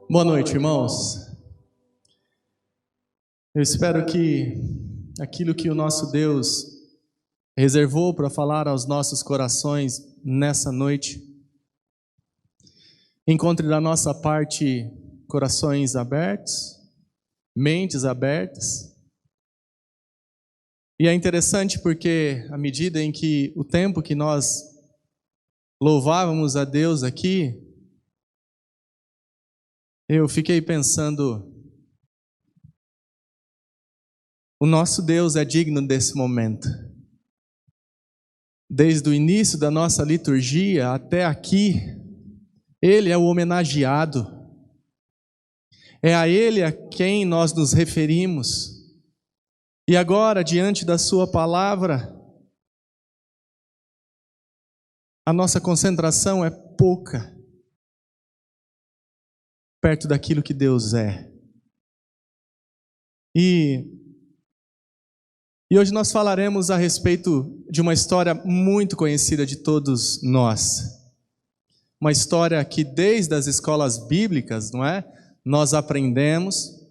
Boa noite, irmãos. Eu espero que aquilo que o nosso Deus reservou para falar aos nossos corações nessa noite encontre da nossa parte corações abertos, mentes abertas. E é interessante porque à medida em que o tempo que nós louvávamos a Deus aqui, eu fiquei pensando, o nosso Deus é digno desse momento. Desde o início da nossa liturgia até aqui, Ele é o homenageado. É a Ele a quem nós nos referimos. E agora, diante da Sua palavra, a nossa concentração é pouca perto daquilo que Deus é. E hoje nós falaremos a respeito de uma história muito conhecida de todos nós. Uma história que desde as escolas bíblicas, não é? Nós aprendemos.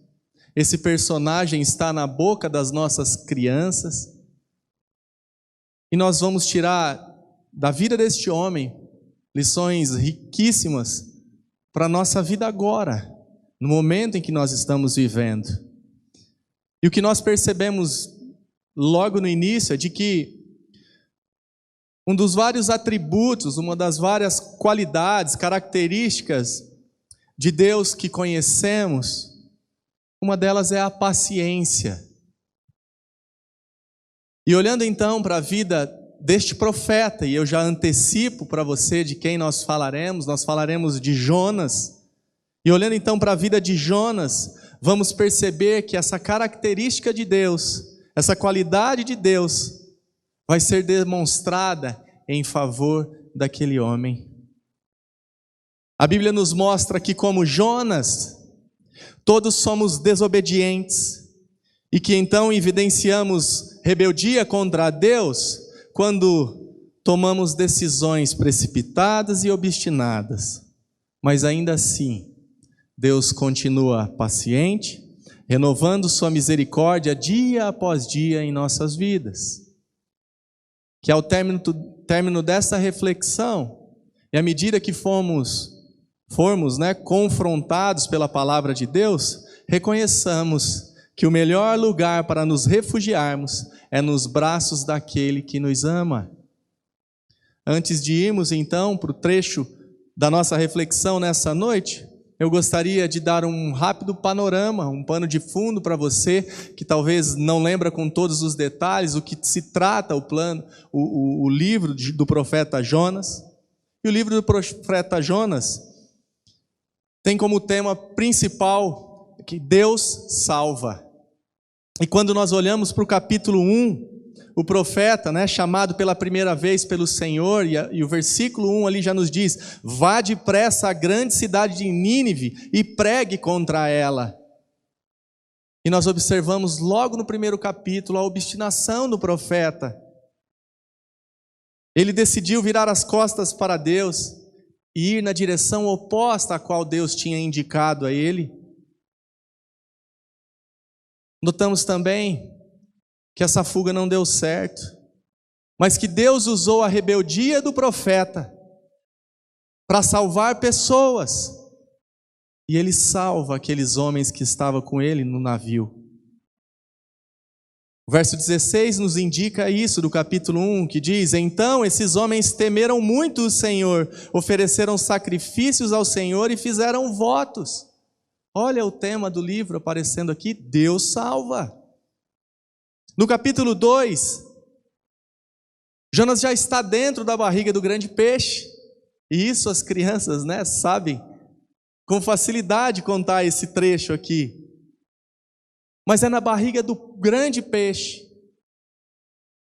Esse personagem está na boca das nossas crianças. E nós vamos tirar da vida deste homem lições riquíssimas para a nossa vida agora, no momento em que nós estamos vivendo. E o que nós percebemos logo no início é de que um dos vários atributos, uma das várias qualidades, características de Deus que conhecemos, uma delas é a paciência. E olhando então para a vida deste profeta, e eu já antecipo para você de quem nós falaremos de Jonas. E olhando então para a vida de Jonas, vamos perceber que essa característica de Deus, essa qualidade de Deus, vai ser demonstrada em favor daquele homem. A Bíblia nos mostra que, como Jonas, todos somos desobedientes e que então evidenciamos rebeldia contra Deus quando tomamos decisões precipitadas e obstinadas. Mas ainda assim, Deus continua paciente, renovando sua misericórdia dia após dia em nossas vidas. Que ao término dessa reflexão, e à medida que formos confrontados pela palavra de Deus, reconheçamos que o melhor lugar para nos refugiarmos é nos braços daquele que nos ama. Antes de irmos então para o trecho da nossa reflexão nessa noite, eu gostaria de dar um rápido panorama, um pano de fundo para você que talvez não lembra com todos os detalhes o que se trata o livro do profeta Jonas. E o livro do profeta Jonas tem como tema principal que Deus salva. E quando nós olhamos para o capítulo 1, o profeta, chamado pela primeira vez pelo Senhor, e o versículo 1 ali já nos diz: vá depressa à grande cidade de Nínive e pregue contra ela. E nós observamos logo no primeiro capítulo a obstinação do profeta. Ele decidiu virar as costas para Deus e ir na direção oposta à qual Deus tinha indicado a ele. Notamos também que essa fuga não deu certo, mas que Deus usou a rebeldia do profeta para salvar pessoas. E ele salva aqueles homens que estavam com ele no navio. O verso 16 nos indica isso do capítulo 1, que diz: então esses homens temeram muito o Senhor, ofereceram sacrifícios ao Senhor e fizeram votos. Olha o tema do livro aparecendo aqui: Deus salva. No capítulo 2, Jonas já está dentro da barriga do grande peixe. E isso as crianças, sabem com facilidade contar esse trecho aqui. Mas é na barriga do grande peixe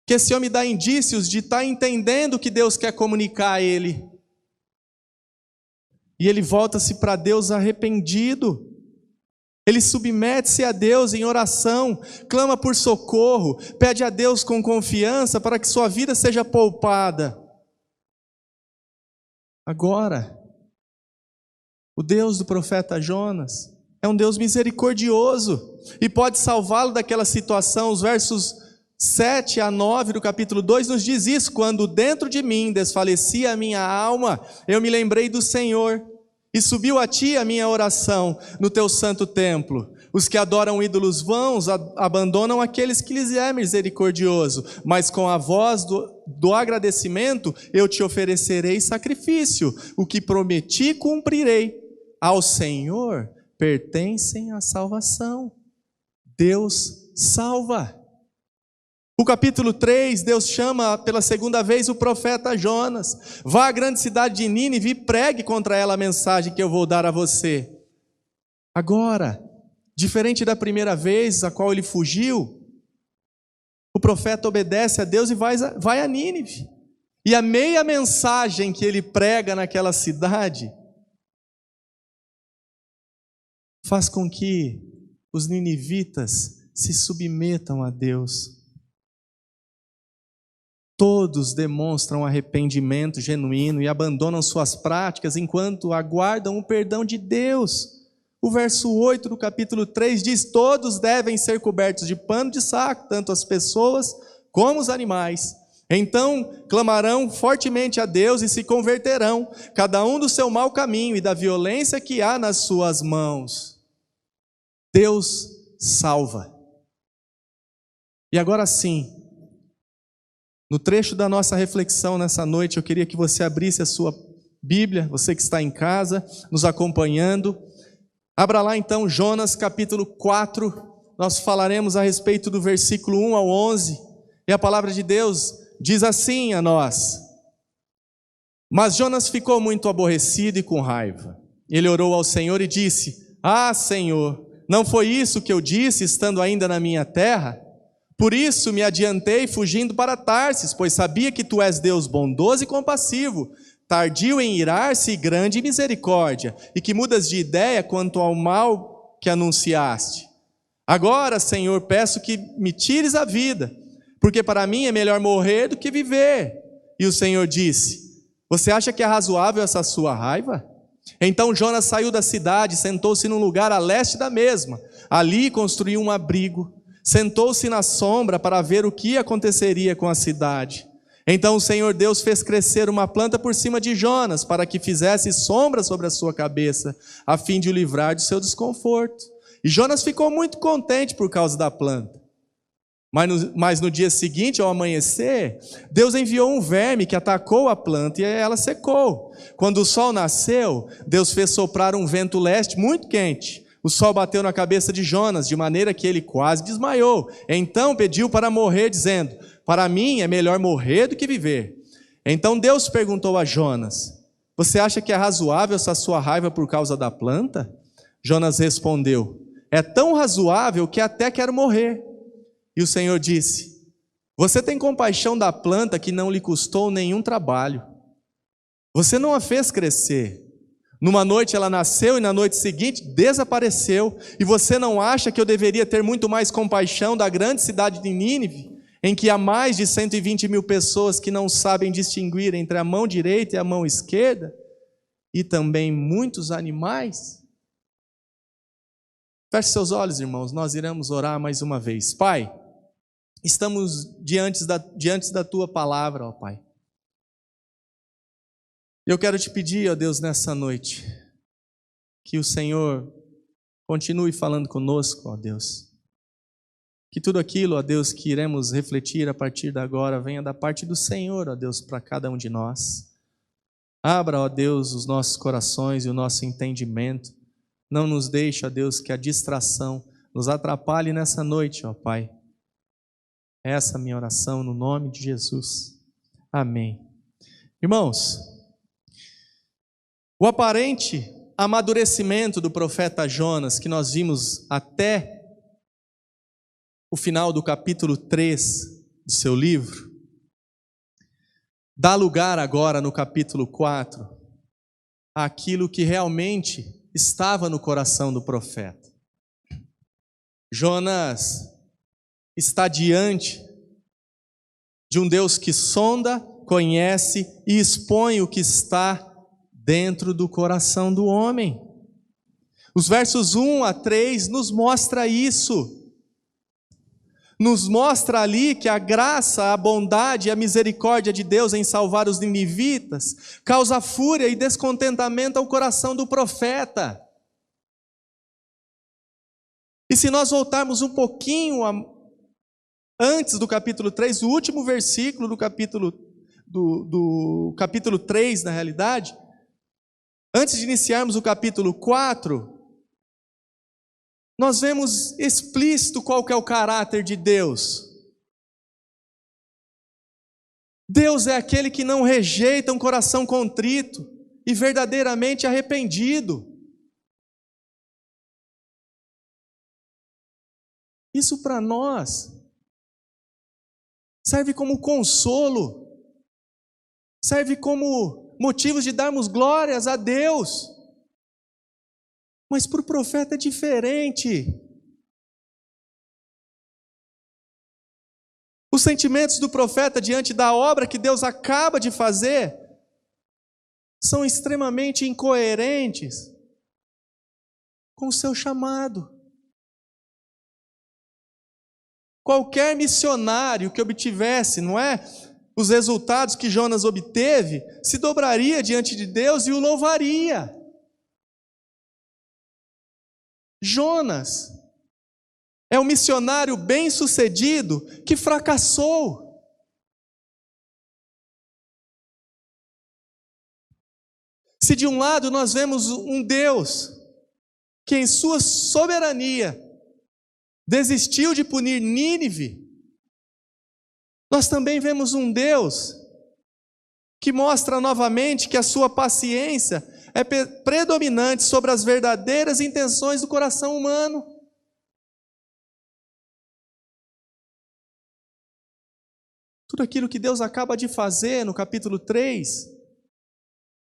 que esse homem dá indícios de estar entendendo o que Deus quer comunicar a ele. E ele volta-se para Deus arrependido. Ele submete-se a Deus em oração, clama por socorro, pede a Deus com confiança para que sua vida seja poupada. Agora, O Deus do profeta Jonas é um Deus misericordioso e pode salvá-lo daquela situação. Os versos 7 a 9 do capítulo 2 nos diz isso: quando dentro de mim desfalecia a minha alma, eu me lembrei do Senhor, e subiu a ti a minha oração no teu santo templo. Os que adoram ídolos vãos abandonam aqueles que lhes é misericordioso, mas com a voz do agradecimento eu te oferecerei sacrifício, o que prometi cumprirei. Ao Senhor pertencem a salvação. Deus salva. O capítulo 3, Deus chama pela segunda vez o profeta Jonas. Vá à grande cidade de Nínive e pregue contra ela a mensagem que eu vou dar a você. Agora, diferente da primeira vez a qual ele fugiu, o profeta obedece a Deus e vai a Nínive. E a meia mensagem que ele prega naquela cidade faz com que os ninivitas se submetam a Deus. Todos demonstram arrependimento genuíno e abandonam suas práticas enquanto aguardam o perdão de Deus. O verso 8 do capítulo 3 diz: todos devem ser cobertos de pano de saco, tanto as pessoas como os animais. Então clamarão fortemente a Deus e se converterão, cada um do seu mau caminho e da violência que há nas suas mãos. Deus salva. E agora sim, no trecho da nossa reflexão nessa noite, eu queria que você abrisse a sua Bíblia, você que está em casa, nos acompanhando. Abra lá então Jonas capítulo 4, nós falaremos a respeito do versículo 1 ao 11, e a palavra de Deus diz assim a nós: mas Jonas ficou muito aborrecido e com raiva. Ele orou ao Senhor e disse: ah, Senhor, não foi isso que eu disse estando ainda na minha terra? Por isso me adiantei fugindo para Tarsis, pois sabia que tu és Deus bondoso e compassivo, tardio em irar-se e grande em misericórdia, e que mudas de ideia quanto ao mal que anunciaste. Agora, Senhor, peço que me tires a vida, porque para mim é melhor morrer do que viver. E o Senhor disse: você acha que é razoável essa sua raiva? Então Jonas saiu da cidade, sentou-se num lugar a leste da mesma. Ali construiu um abrigo. Sentou-se na sombra para ver o que aconteceria com a cidade. Então o Senhor Deus fez crescer uma planta por cima de Jonas, para que fizesse sombra sobre a sua cabeça, a fim de o livrar do seu desconforto. E Jonas ficou muito contente por causa da planta. Mas no dia seguinte, ao amanhecer, Deus enviou um verme que atacou a planta e ela secou. Quando o sol nasceu, Deus fez soprar um vento leste muito quente. O sol bateu na cabeça de Jonas, de maneira que ele quase desmaiou. Então pediu para morrer, dizendo: para mim é melhor morrer do que viver. Então Deus perguntou a Jonas: você acha que é razoável essa sua raiva por causa da planta? Jonas respondeu: é tão razoável que até quero morrer. E o Senhor disse: você tem compaixão da planta que não lhe custou nenhum trabalho. Você não a fez crescer. Numa noite ela nasceu e na noite seguinte desapareceu. E você não acha que eu deveria ter muito mais compaixão da grande cidade de Nínive, em que há mais de 120 mil pessoas que não sabem distinguir entre a mão direita e a mão esquerda? E também muitos animais? Feche seus olhos, irmãos, nós iremos orar mais uma vez. Pai, estamos diante da Tua palavra, ó Pai. Eu quero te pedir, ó Deus, nessa noite, que o Senhor continue falando conosco, ó Deus. Que tudo aquilo, ó Deus, que iremos refletir a partir de agora, venha da parte do Senhor, ó Deus, para cada um de nós. Abra, ó Deus, os nossos corações e o nosso entendimento. Não nos deixe, ó Deus, que a distração nos atrapalhe nessa noite, ó Pai. Essa é a minha oração no nome de Jesus. Amém. Irmãos, o aparente amadurecimento do profeta Jonas, que nós vimos até o final do capítulo 3 do seu livro, dá lugar agora no capítulo 4 àquilo que realmente estava no coração do profeta. Jonas está diante de um Deus que sonda, conhece e expõe o que está dentro do coração do homem. Os versos 1 a 3 nos mostra isso. Nos mostra ali que a graça, a bondade e a misericórdia de Deus em salvar os ninivitas causa fúria e descontentamento ao coração do profeta. E se nós voltarmos um pouquinho antes do capítulo 3, o último versículo do capítulo 3, na realidade, antes de iniciarmos o capítulo 4, nós vemos explícito qual que é o caráter de Deus. Deus é aquele que não rejeita um coração contrito e verdadeiramente arrependido. Isso para nós serve como consolo, serve como motivos de darmos glórias a Deus. Mas para o profeta é diferente. Os sentimentos do profeta diante da obra que Deus acaba de fazer são extremamente incoerentes com o seu chamado. Qualquer missionário que obtivesse, não é, os resultados que Jonas obteve, se dobraria diante de Deus e o louvaria. Jonas é um missionário bem-sucedido que fracassou. Se de um lado nós vemos um Deus que em sua soberania desistiu de punir Nínive, nós também vemos um Deus que mostra novamente que a sua paciência é predominante sobre as verdadeiras intenções do coração humano. Tudo aquilo que Deus acaba de fazer no capítulo 3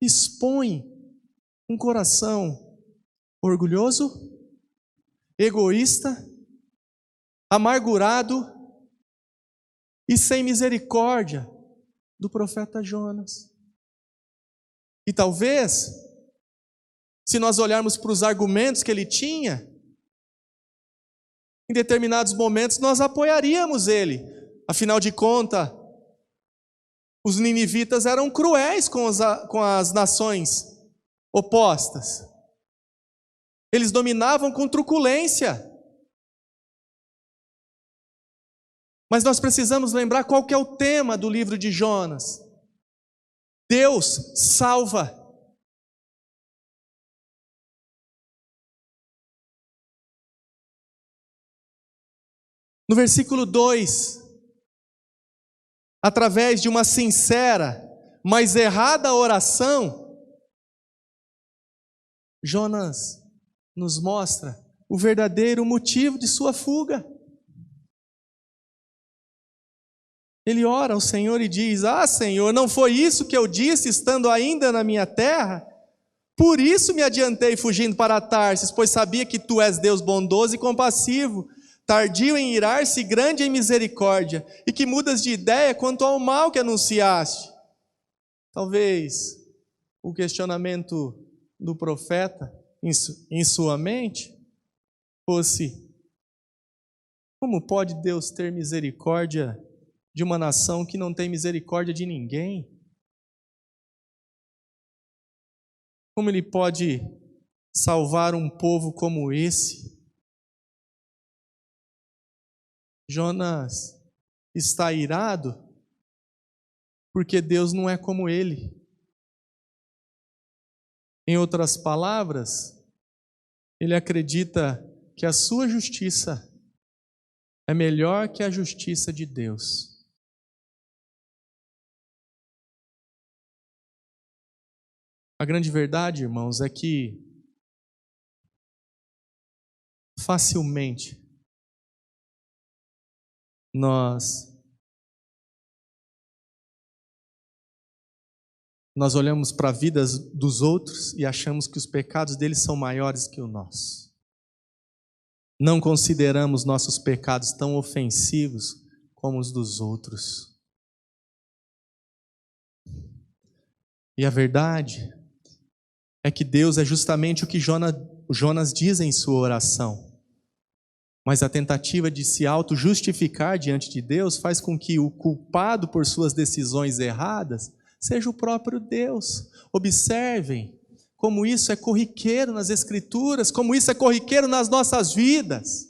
expõe um coração orgulhoso, egoísta, amargurado e sem misericórdia do profeta Jonas. E talvez, se nós olharmos para os argumentos que ele tinha, em determinados momentos nós apoiaríamos ele. Afinal de contas, os ninivitas eram cruéis com as nações opostas. Eles dominavam com truculência. Mas nós precisamos lembrar qual que é o tema do livro de Jonas. Deus salva. No versículo 2, através de uma sincera, mas errada oração, Jonas nos mostra o verdadeiro motivo de sua fuga. Ele ora ao Senhor e diz: "Ah, Senhor, não foi isso que eu disse estando ainda na minha terra? Por isso me adiantei fugindo para Tarsis, pois sabia que tu és Deus bondoso e compassivo, tardio em irar-se e grande em misericórdia, e que mudas de ideia quanto ao mal que anunciaste." Talvez o questionamento do profeta em sua mente fosse: como pode Deus ter misericórdia de uma nação que não tem misericórdia de ninguém? Como Ele pode salvar um povo como esse? Jonas está irado porque Deus não é como ele. Em outras palavras, ele acredita que a sua justiça é melhor que a justiça de Deus. A grande verdade, irmãos, é que facilmente nós olhamos para a vida dos outros e achamos que os pecados deles são maiores que o nosso. Não consideramos nossos pecados tão ofensivos como os dos outros. E a verdade é que Deus é justamente o que Jonas o Jonas diz em sua oração. Mas a tentativa de se auto-justificar diante de Deus faz com que o culpado por suas decisões erradas seja o próprio Deus. Observem como isso é corriqueiro nas Escrituras, como isso é corriqueiro nas nossas vidas.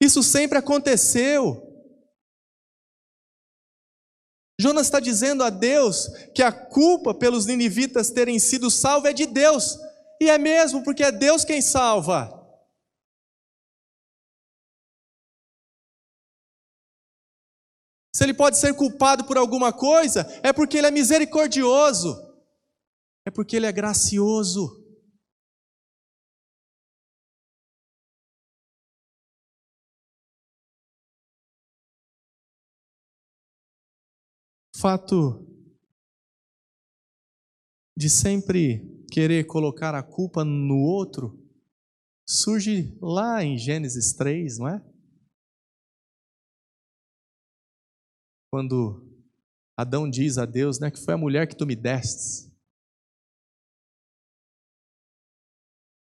Isso sempre aconteceu. Jonas está dizendo a Deus que a culpa pelos ninivitas terem sido salvos é de Deus. E é mesmo, porque é Deus quem salva. Se ele pode ser culpado por alguma coisa, é porque ele é misericordioso. É porque ele é gracioso. O fato de sempre querer colocar a culpa no outro surge lá em Gênesis 3, não é? Quando Adão diz a Deus, né, que foi a mulher que tu me destes.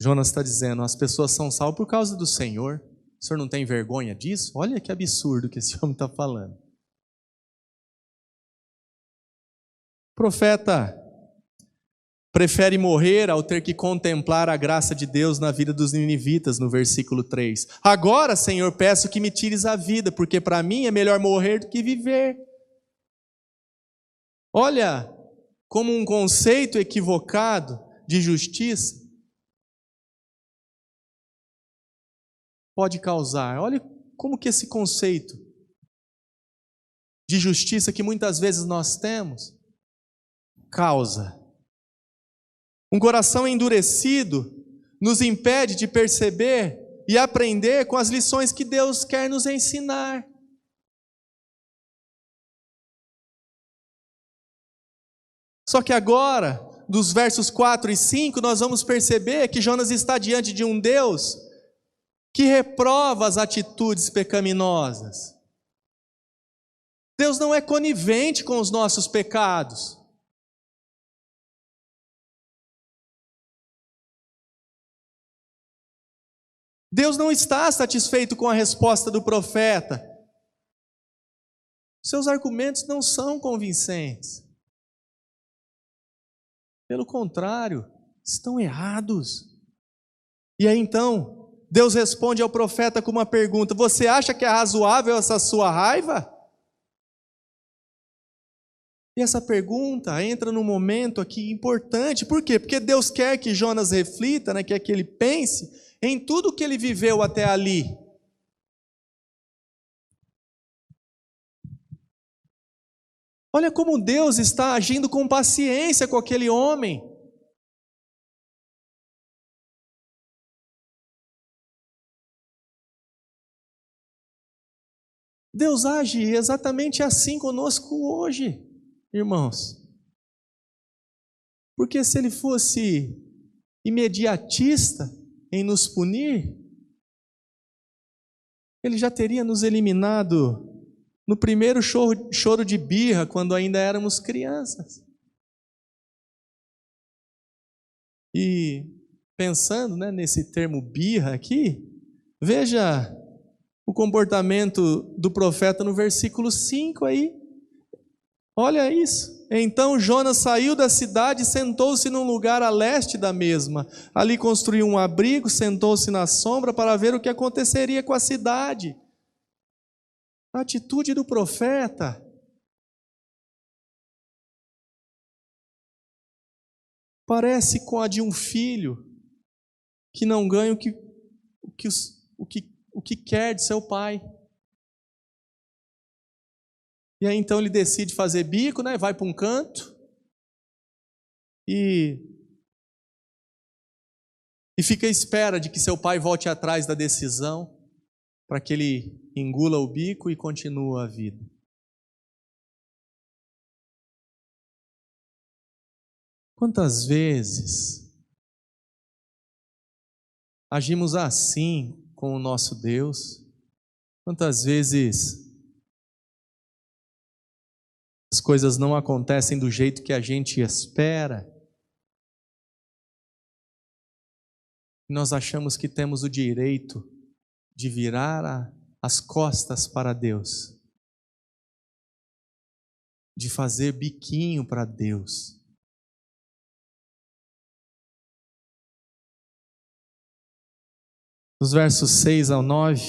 Jonas está dizendo, as pessoas são salvas por causa do Senhor. O senhor não tem vergonha disso? Olha que absurdo que esse homem está falando. O profeta prefere morrer ao ter que contemplar a graça de Deus na vida dos ninivitas, no versículo 3. Agora, Senhor, peço que me tires a vida, porque para mim é melhor morrer do que viver. Olha como um conceito equivocado de justiça pode causar. Olha como que esse conceito de justiça que muitas vezes nós temos causa. Um coração endurecido nos impede de perceber e aprender com as lições que Deus quer nos ensinar. Só que agora, dos versos 4 e 5, nós vamos perceber que Jonas está diante de um Deus que reprova as atitudes pecaminosas. Deus não é conivente com os nossos pecados. Deus não está satisfeito com a resposta do profeta. Seus argumentos não são convincentes. Pelo contrário, estão errados. E aí então, Deus responde ao profeta com uma pergunta: você acha que é razoável essa sua raiva? E essa pergunta entra num momento aqui importante. Por quê? Porque Deus quer que Jonas reflita, né, quer que ele pense em tudo que ele viveu até ali. Olha como Deus está agindo com paciência com aquele homem. Deus age exatamente assim conosco hoje, irmãos. Porque se Ele fosse imediatista em nos punir, Ele já teria nos eliminado no primeiro choro de birra, quando ainda éramos crianças. E pensando, né, nesse termo birra aqui, veja o comportamento do profeta no versículo 5 aí. Olha isso. Então Jonas saiu da cidade e sentou-se num lugar a leste da mesma. Ali construiu um abrigo, sentou-se na sombra para ver o que aconteceria com a cidade. A atitude do profeta parece com a de um filho que não ganha o que quer de seu pai. E aí então ele decide fazer bico, né? Vai para um canto e fica à espera de que seu pai volte atrás da decisão para que ele engula o bico e continue a vida. Quantas vezes agimos assim com o nosso Deus? Quantas vezes as coisas não acontecem do jeito que a gente espera Nós achamos que temos o direito de virar as costas para Deus, de fazer biquinho para Deus. Nos versos 6 ao 9,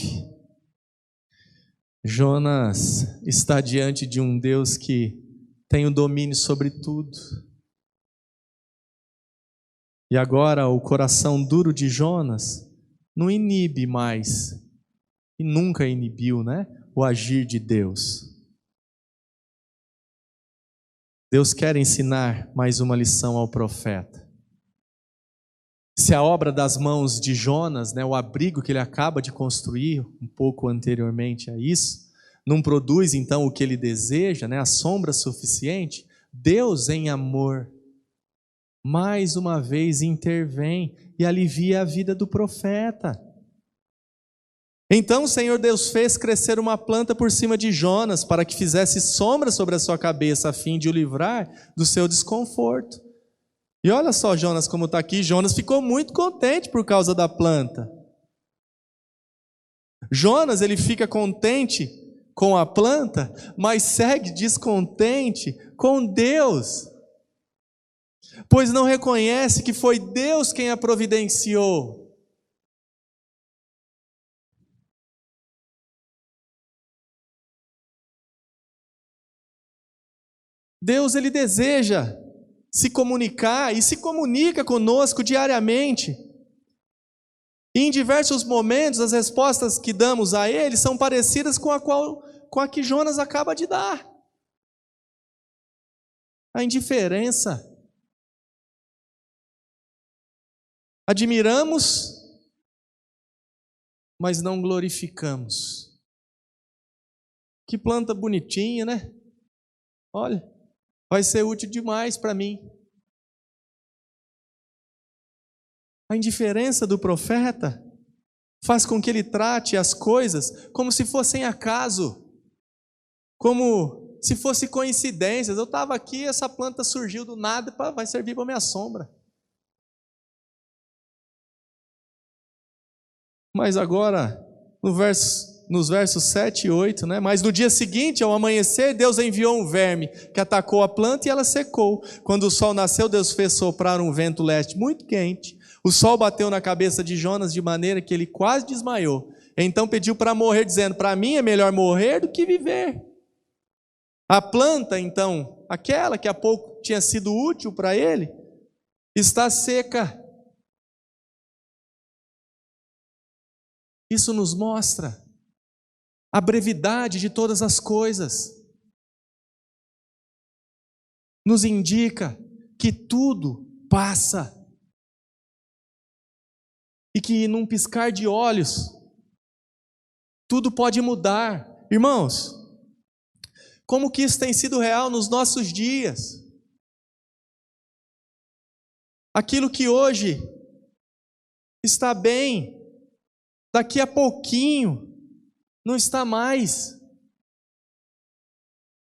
Jonas está diante de um Deus que tem o domínio sobre tudo. E agora o coração duro de Jonas não inibe mais, e nunca inibiu, o agir de Deus. Deus quer ensinar mais uma lição ao profeta. Se a obra das mãos de Jonas, o abrigo que ele acaba de construir um pouco anteriormente a isso, não produz então o que ele deseja, a sombra suficiente, Deus em amor, mais uma vez intervém e alivia a vida do profeta. Então o Senhor Deus fez crescer uma planta por cima de Jonas, para que fizesse sombra sobre a sua cabeça, a fim de o livrar do seu desconforto. E olha só Jonas como está aqui, Jonas ficou muito contente por causa da planta. Jonas, ele fica contente com a planta, mas segue descontente com Deus, pois não reconhece que foi Deus quem a providenciou. Deus, ele deseja se comunicar e se comunica conosco diariamente. E em diversos momentos, as respostas que damos a Ele são parecidas com a que Jonas acaba de dar. A indiferença. Admiramos, mas não glorificamos. Que planta bonitinha, Olha, vai ser útil demais para mim. A indiferença do profeta faz com que ele trate as coisas como se fossem acaso, como se fosse coincidências. Eu estava aqui, essa planta surgiu do nada, vai servir para minha sombra. Mas agora, nos versos 7 e 8, Mas no dia seguinte, ao amanhecer, Deus enviou um verme que atacou a planta e ela secou. Quando o sol nasceu, Deus fez soprar um vento leste muito quente. O sol bateu na cabeça de Jonas de maneira que ele quase desmaiou. Então pediu para morrer, dizendo: para mim é melhor morrer do que viver. A planta, então, aquela que há pouco tinha sido útil para ele, está seca. Isso nos mostra a brevidade de todas as coisas. Nos indica que tudo passa. E que num piscar de olhos, tudo pode mudar. Irmãos, como que isso tem sido real nos nossos dias? Aquilo que hoje está bem, daqui a pouquinho não está mais.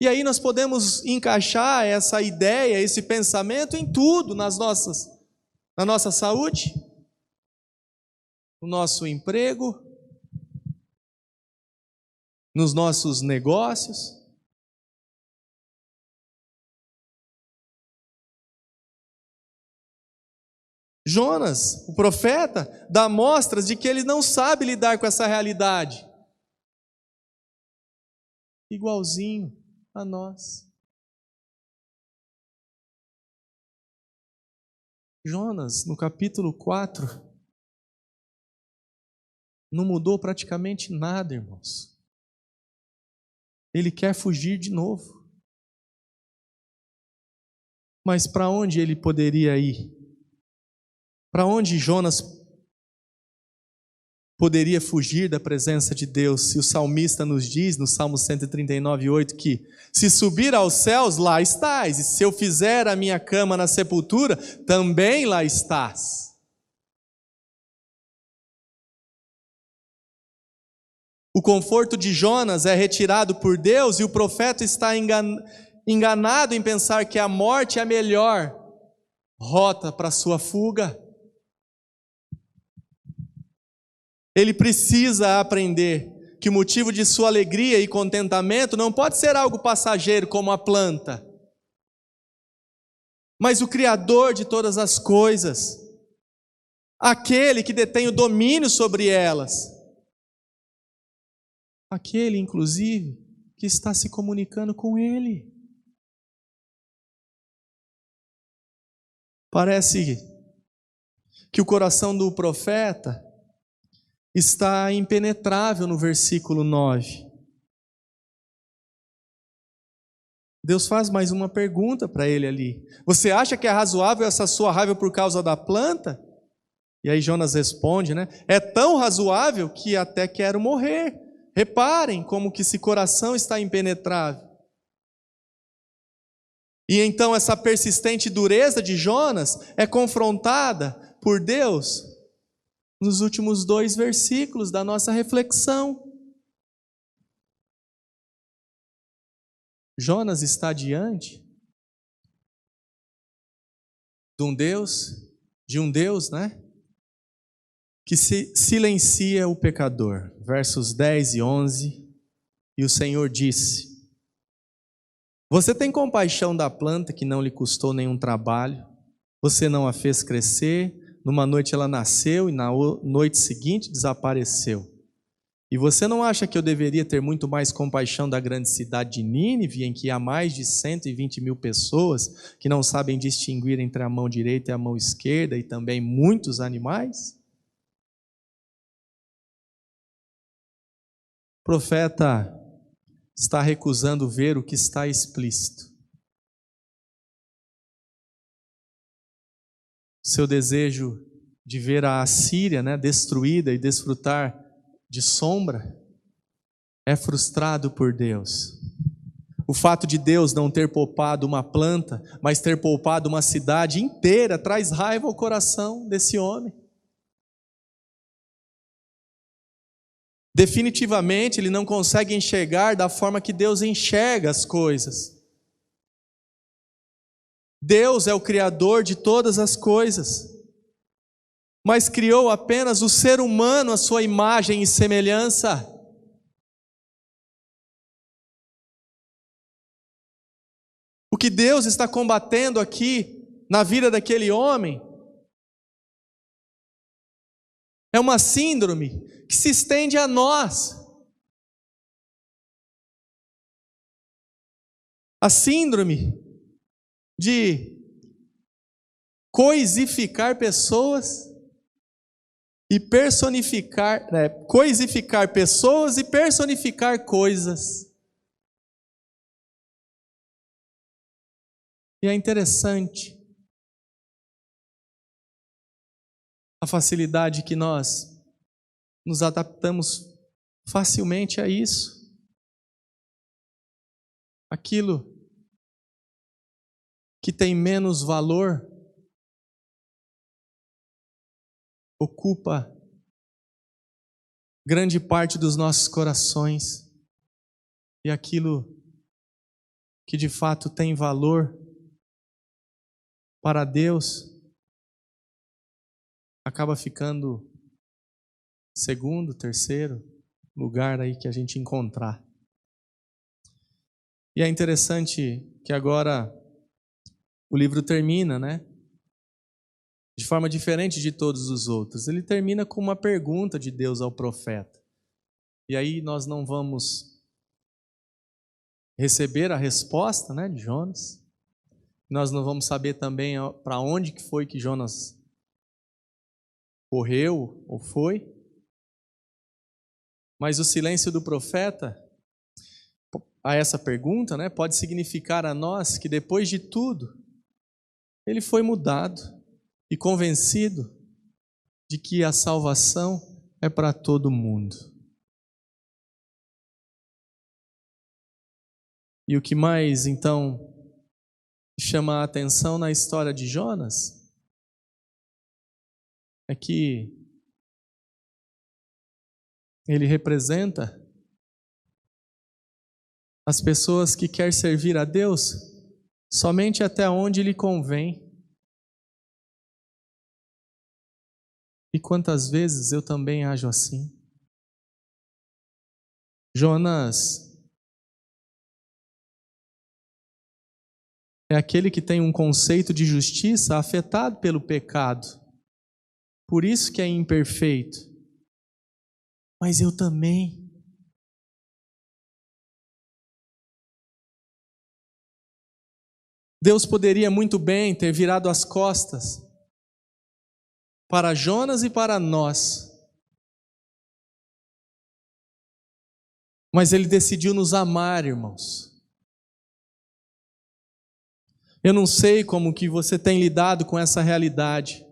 E aí nós podemos encaixar essa ideia, esse pensamento em tudo, na nossa saúde, no nosso emprego, nos nossos negócios. Jonas, o profeta, dá mostras de que ele não sabe lidar com essa realidade. Igualzinho a nós. Jonas, no capítulo 4, não mudou praticamente nada, irmãos. Ele quer fugir de novo. Mas para onde ele poderia ir? Para onde Jonas poderia fugir da presença de Deus? Se o salmista nos diz, no Salmo 139:8, que se subir aos céus, lá estás, e se eu fizer a minha cama na sepultura, também lá estás. O conforto de Jonas é retirado por Deus e o profeta está enganado em pensar que a morte é a melhor rota para a sua fuga. Ele precisa aprender que o motivo de sua alegria e contentamento não pode ser algo passageiro como a planta, mas o Criador de todas as coisas, aquele que detém o domínio sobre elas, aquele, inclusive, que está se comunicando com Ele. Parece que o coração do profeta está impenetrável no versículo 9. Deus faz mais uma pergunta para ele ali. Você acha que é razoável essa sua raiva por causa da planta? E aí Jonas responde, né? É tão razoável que até quero morrer. Reparem como que esse coração está impenetrável. E então essa persistente dureza de Jonas é confrontada por Deus nos últimos 2 versículos da nossa reflexão. Jonas está diante de um Deus, né? Que silencia o pecador. Versos 10 e 11. E o Senhor disse: Você tem compaixão da planta que não lhe custou nenhum trabalho? Você não a fez crescer? Numa noite ela nasceu e na noite seguinte desapareceu. E você não acha que eu deveria ter muito mais compaixão da grande cidade de Nínive, em que há mais de 120.000 pessoas que não sabem distinguir entre a mão direita e a mão esquerda, e também muitos animais? O profeta está recusando ver o que está explícito. Seu desejo de ver a Assíria, né, destruída e desfrutar de sombra é frustrado por Deus. O fato de Deus não ter poupado uma planta, mas ter poupado uma cidade inteira, traz raiva ao coração desse homem. Definitivamente ele não consegue enxergar da forma que Deus enxerga as coisas. Deus é o Criador de todas as coisas, mas criou apenas o ser humano à sua imagem e semelhança. O que Deus está combatendo aqui na vida daquele homem é uma síndrome que se estende a nós. A síndrome de coisificar pessoas e personificar, coisificar pessoas e personificar coisas. E é interessante a facilidade que nós nos adaptamos facilmente a isso. Aquilo que tem menos valor ocupa grande parte dos nossos corações, e aquilo que de fato tem valor para Deus acaba ficando segundo, terceiro lugar aí que a gente encontrar. E é interessante que agora o livro termina, né? De forma diferente de todos os outros. Ele termina com uma pergunta de Deus ao profeta. E aí nós não vamos receber a resposta, né, de Jonas. Nós não vamos saber também para onde que foi que Jonas correu ou foi. Mas o silêncio do profeta a essa pergunta, né, pode significar a nós que depois de tudo, ele foi mudado e convencido de que a salvação é para todo mundo. E o que mais, então, chama a atenção na história de Jonas é que ele representa as pessoas que querem servir a Deus somente até onde lhe convém. E quantas vezes eu também ajo assim? Jonas é aquele que tem um conceito de justiça afetado pelo pecado. Por isso que é imperfeito. Mas eu também. Deus poderia muito bem ter virado as costas para Jonas e para nós. Mas Ele decidiu nos amar, irmãos. Eu não sei como que você tem lidado com essa realidade,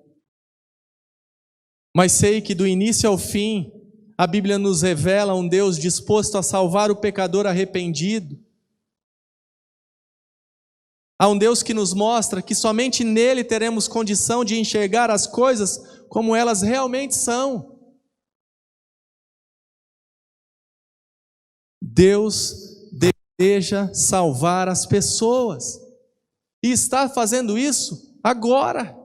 mas sei que do início ao fim, a Bíblia nos revela um Deus disposto a salvar o pecador arrependido. Há um Deus que nos mostra que somente nele teremos condição de enxergar as coisas como elas realmente são. Deus deseja salvar as pessoas e está fazendo isso agora.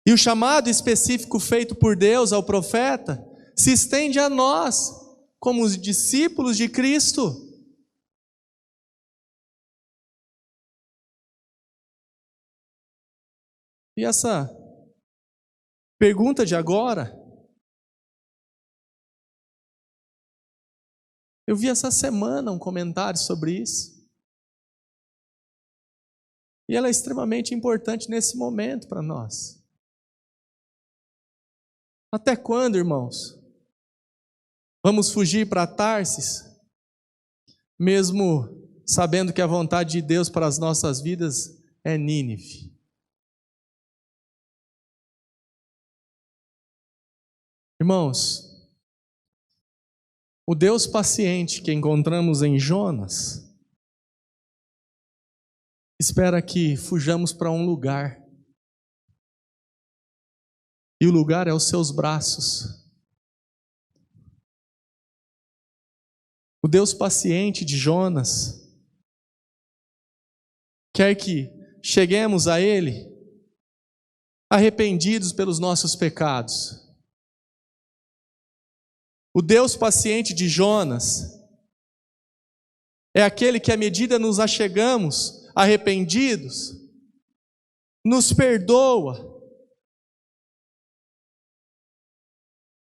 E o chamado específico feito por Deus ao profeta se estende a nós, como os discípulos de Cristo. E essa pergunta de agora, eu vi essa semana um comentário sobre isso. E ela é extremamente importante nesse momento para nós. Até quando, irmãos, vamos fugir para Tarsis, mesmo sabendo que a vontade de Deus para as nossas vidas é Nínive? Irmãos, o Deus paciente que encontramos em Jonas espera que fujamos para um lugar. E o lugar é os seus braços. O Deus paciente de Jonas quer que cheguemos a Ele arrependidos pelos nossos pecados. O Deus paciente de Jonas é aquele que, à medida nos achegamos arrependidos, nos perdoa.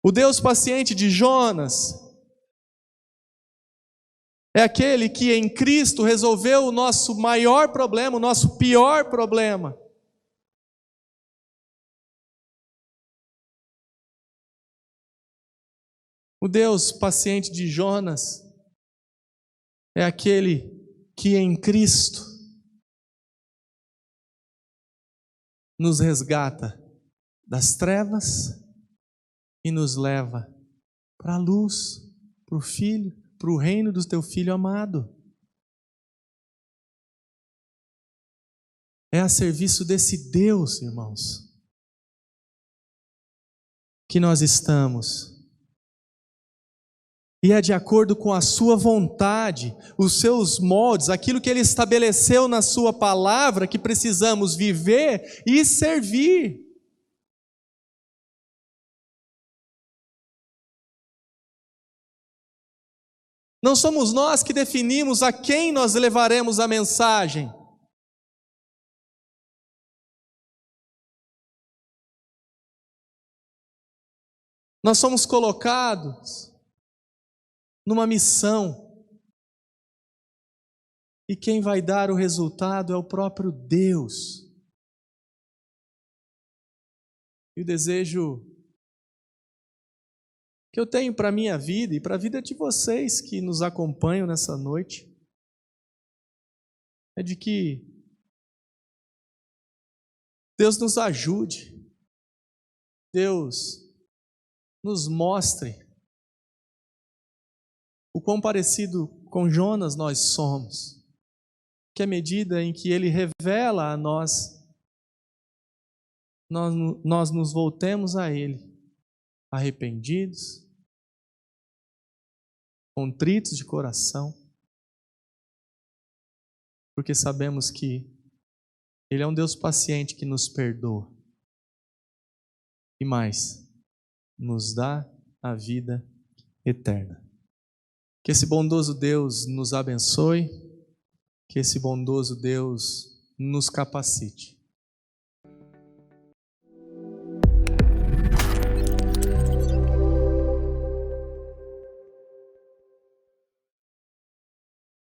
O Deus paciente de Jonas é aquele que em Cristo resolveu o nosso maior problema, o nosso pior problema. O Deus paciente de Jonas é aquele que em Cristo nos resgata das trevas e nos leva para a luz, para o Filho, para o reino do teu Filho amado. É a serviço desse Deus, irmãos, que nós estamos. E é de acordo com a sua vontade, os seus moldes, aquilo que Ele estabeleceu na sua palavra, que precisamos viver e servir. Não somos nós que definimos a quem nós levaremos a mensagem. Nós somos colocados numa missão. E quem vai dar o resultado é o próprio Deus. E o desejo que eu tenho para a minha vida e para a vida de vocês que nos acompanham nessa noite é de que Deus nos ajude, Deus nos mostre o quão parecido com Jonas nós somos, que à medida em que Ele revela a nós nos voltemos a Ele, arrependidos, contritos de coração, porque sabemos que Ele é um Deus paciente que nos perdoa. e mais, nos dá a vida eterna. Que esse bondoso Deus nos abençoe, que esse bondoso Deus nos capacite